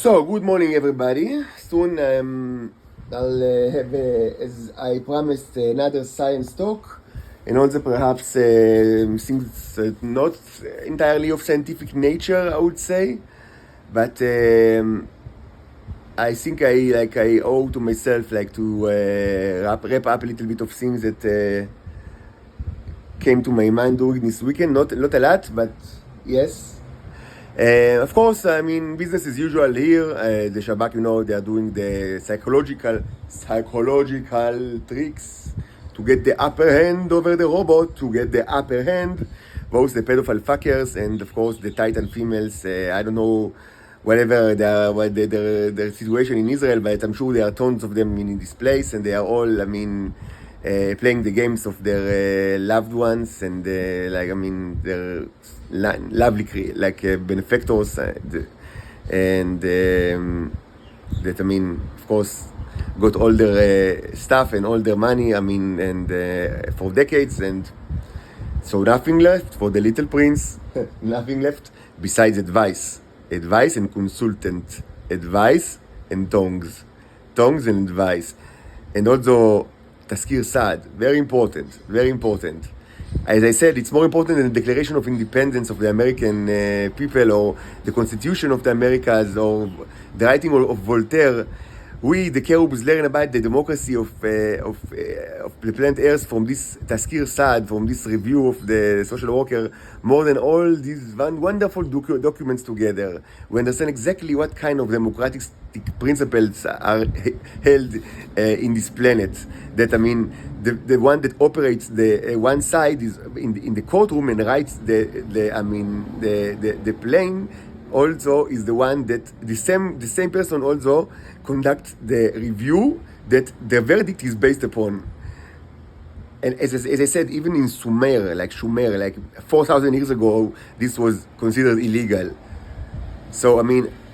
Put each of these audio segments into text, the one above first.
So, good morning, everybody. Soon I'll have, as I promised, another science talk, and also perhaps things not entirely of scientific nature, I would say, but I think I owe to myself to wrap up a little bit of things that came to my mind during this weekend. Not a lot, but yes. Of course, business as usual here. The Shabak, they are doing the psychological tricks to get the upper hand over the robot, to get the upper hand. Both the pedophile fuckers and, of course, the Titan females. I don't know whatever their situation in Israel, but I'm sure there are tons of them in this place, and they are all, playing the games of their loved ones and their lovely benefactors and that of course got all their stuff and all their money for decades, and so nothing left for the little prince. Nothing left besides advice and consultant, advice and tongues and advice, and also Taskir Saad, very important. As I said, it's more important than the Declaration of Independence of the American people, or the Constitution of the Americas, or the writing of Voltaire. We, the cherubs, learn about the democracy of the planet Earth from this Taskir Saad, from this review of the social worker, more than all these wonderful documents together. We understand exactly what kind of democratic principles are held in this planet. That the one that operates the one side is in the courtroom and writes the plane. Also is the one that the same person also conducts the review that the verdict is based upon. And as I said, even in Sumer, 4,000 years ago, this was considered illegal. So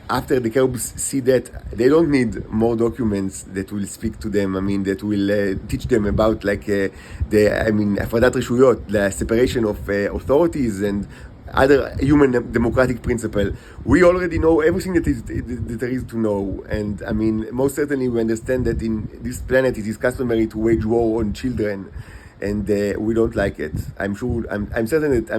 after the cherubs see that, they don't need more documents that will speak to them. That will teach them about the Afradat Reshuyot, the separation of authorities and other human democratic principle. We already know everything that there is to know, and most certainly we understand that in this planet it is customary to wage war on children, and we don't like it. I'm certain that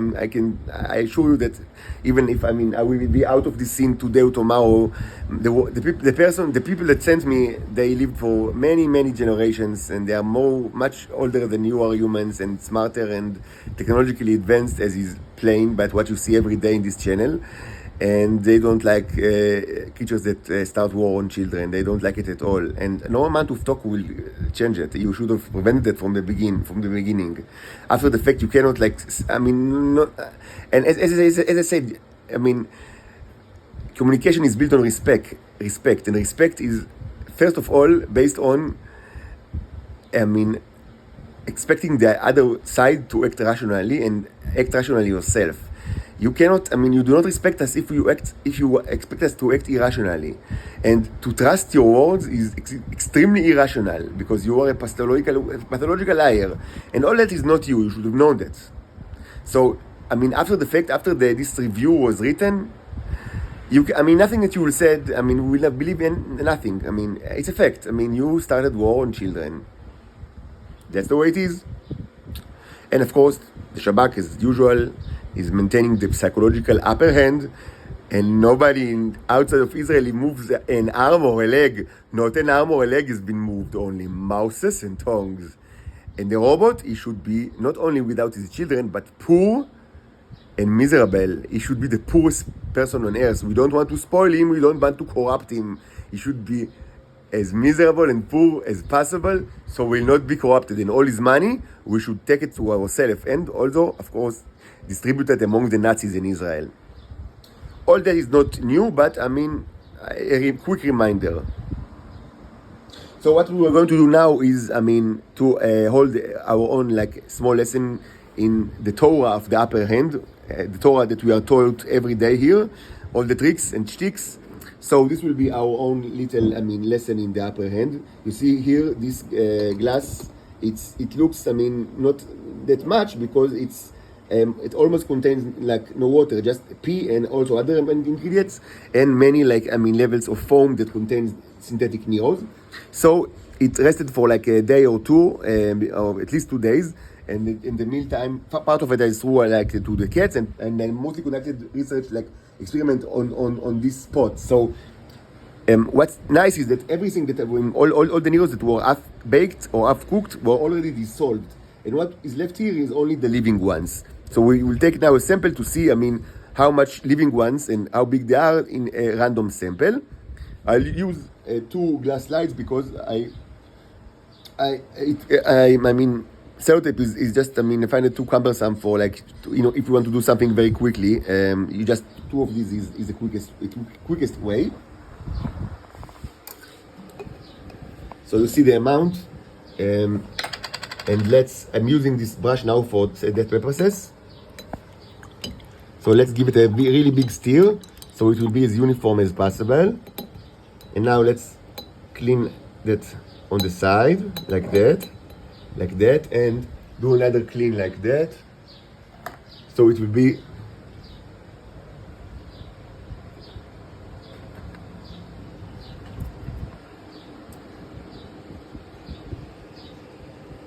I assure you that even if I will be out of this scene today or tomorrow, the people that sent me, they lived for many generations, and they are much older than you are humans, and smarter and technologically advanced as is plain, but what you see every day in this channel. And they don't like creatures that start war on children. They don't like it at all. And no amount of talk will change it. You should have prevented it from the beginning. After the fact, you cannot And as I said, communication is built on respect, and respect is first of all based on, expecting the other side to act rationally and act rationally yourself. You cannot, you do not respect us if you expect us to act irrationally. And to trust your words is extremely irrational, because you are a pathological liar. And all that is not you. You should have known that. So, after the fact, after this review was written, nothing that you will said, we will not believe in nothing. It's a fact. You started war on children. That's the way it is. And of course, the Shabak, as usual, is maintaining the psychological upper hand, and nobody outside of Israel moves an arm or a leg. Not an arm or a leg has been moved, only mouths and tongues. And the robot, he should be not only without his children, but poor and miserable. He should be the poorest person on earth. We don't want to spoil him, we don't want to corrupt him. He should be as miserable and poor as possible, so will not be corrupted. And all his money, we should take it to ourselves, and also, of course, distributed among the Nazis in Israel. All that is not new, but a quick reminder. So what we are going to do now is, to hold our own small lesson in the Torah of the upper hand, the Torah that we are taught every day here, all the tricks and shticks. So this will be our own little, lesson in the upper hand. You see here, this glass, it looks, not that much, because it's it almost contains like no water, just pee and also other ingredients, and many levels of foam that contains synthetic neos. So it rested for like a day or two, or at least 2 days. And in the meantime, part of it is through to the cats, and then mostly conducted research, like experiment on this spot. So what's nice is that everything that all the neos that were half baked or half cooked were already dissolved, and what is left here is only the living ones. So we will take now a sample to see, how much living ones and how big they are in a random sample. I'll use 2 glass slides because sellotape is just, I find it too cumbersome for if you want to do something very quickly. You just 2 of these is the quickest way. So you see the amount, and I'm using this brush now for that purposes. So let's give it a really big stir, so it will be as uniform as possible. And now let's clean that on the side, like that, and do another clean like that. So it will be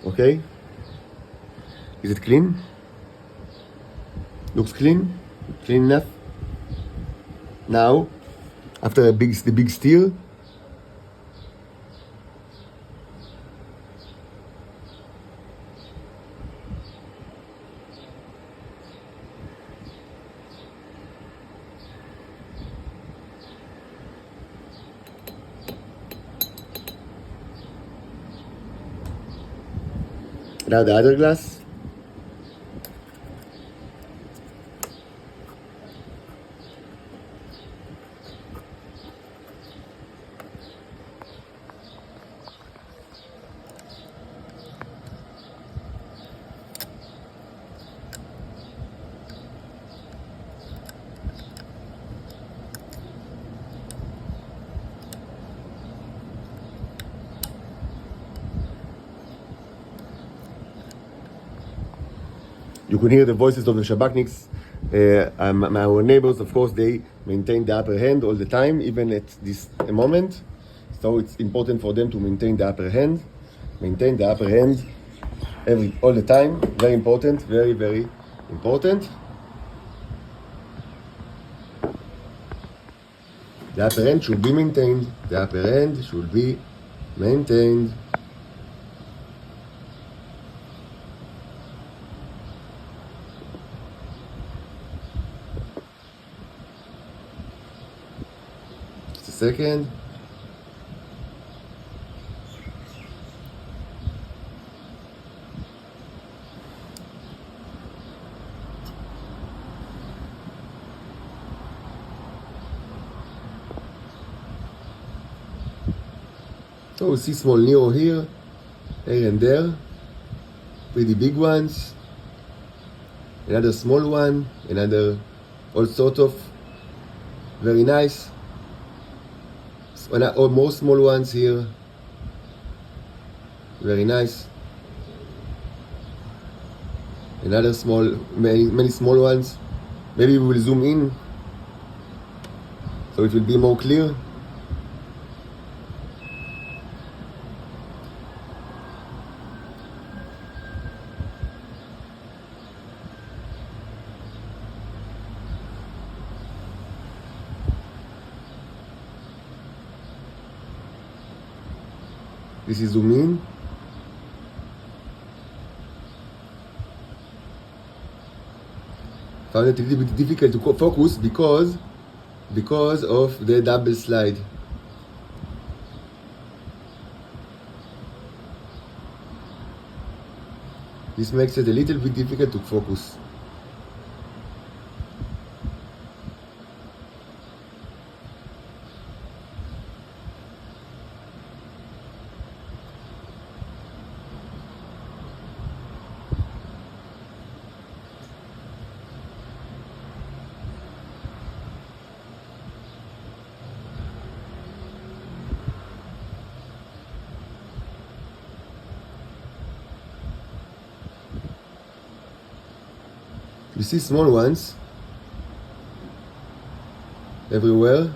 okay. Is it clean? Looks clean? Clean enough? Now, after the big stir, now the other glass. You can hear the voices of the Shabakniks. Our neighbors, of course, they maintain the upper hand all the time, even at this moment. So it's important for them to maintain the upper hand. Maintain the upper hand all the time. Very important, very, very important. The upper hand should be maintained. The upper hand should be maintained. Second. So we see small Nero here and there, pretty big ones, another small one, another all sort of very nice. More small ones here, very nice. Another many small ones. Maybe we will zoom in so it will be more clear. This is zoom in. Found it a little bit difficult to focus because of the double slide. This makes it a little bit difficult to focus. You see small ones everywhere.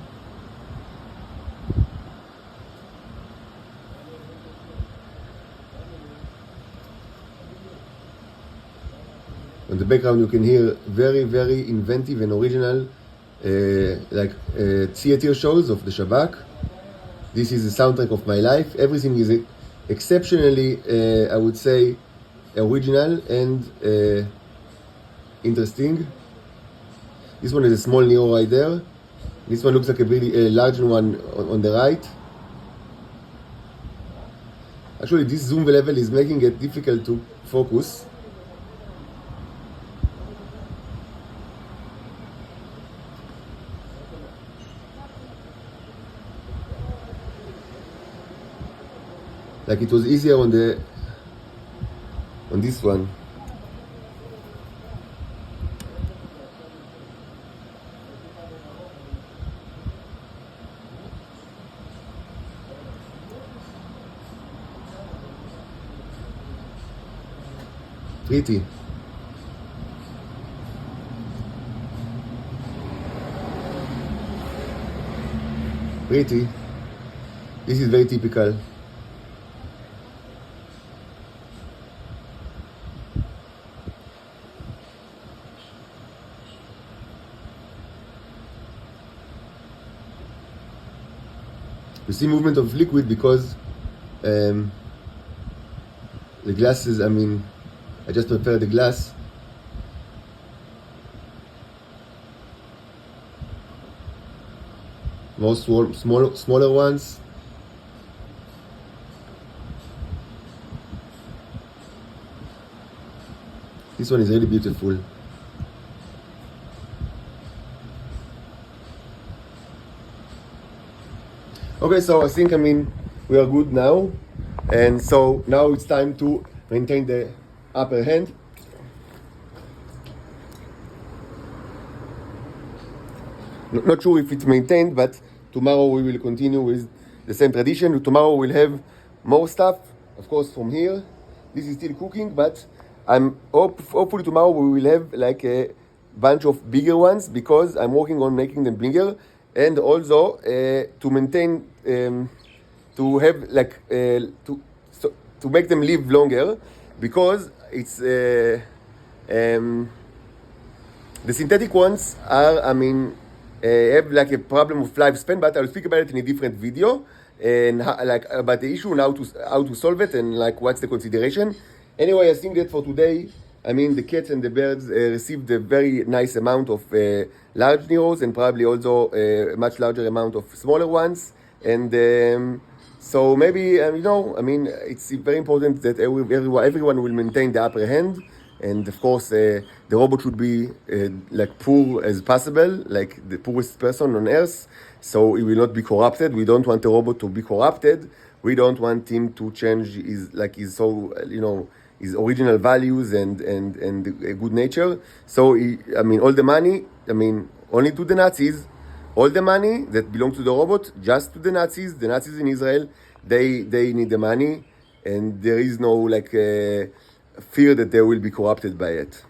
On the background you can hear very, very inventive and original theater shows of the Shabak. This is the soundtrack of my life. Everything is exceptionally, I would say, original and interesting. This one is a small Neo right there. This one looks like a really large one on the right. Actually, this zoom level is making it difficult to focus. Like it was easier on this one. Pretty. Pretty. This is very typical. You see movement of liquid because the glasses, I just prepare the glass. More smaller ones. This one is really beautiful. Okay, so I think we are good now, and so now it's time to maintain the upper hand. Not sure if it's maintained, but tomorrow we will continue with the same tradition. Tomorrow we'll have more stuff, of course, from here. This is still cooking, but hopefully tomorrow we will have like a bunch of bigger ones because I'm working on making them bigger. And also to maintain, to have like to make them live longer, because it's the synthetic ones are, have like a problem of lifespan. But I'll speak about it in a different video and about the issue and how to solve it and like what's the consideration. Anyway, I think that for today, the cats and the birds received a very nice amount of large Neros and probably also a much larger amount of smaller ones. And so maybe, it's very important that everyone will maintain the upper hand. And of course, the robot should be like poor as possible, like the poorest person on earth. So he will not be corrupted. We don't want the robot to be corrupted. We don't want him to change his his original values and good nature. So all the money, only to the Nazis. All the money that belongs to the robot, just to the Nazis. The Nazis in Israel, they need the money, and there is no fear that they will be corrupted by it.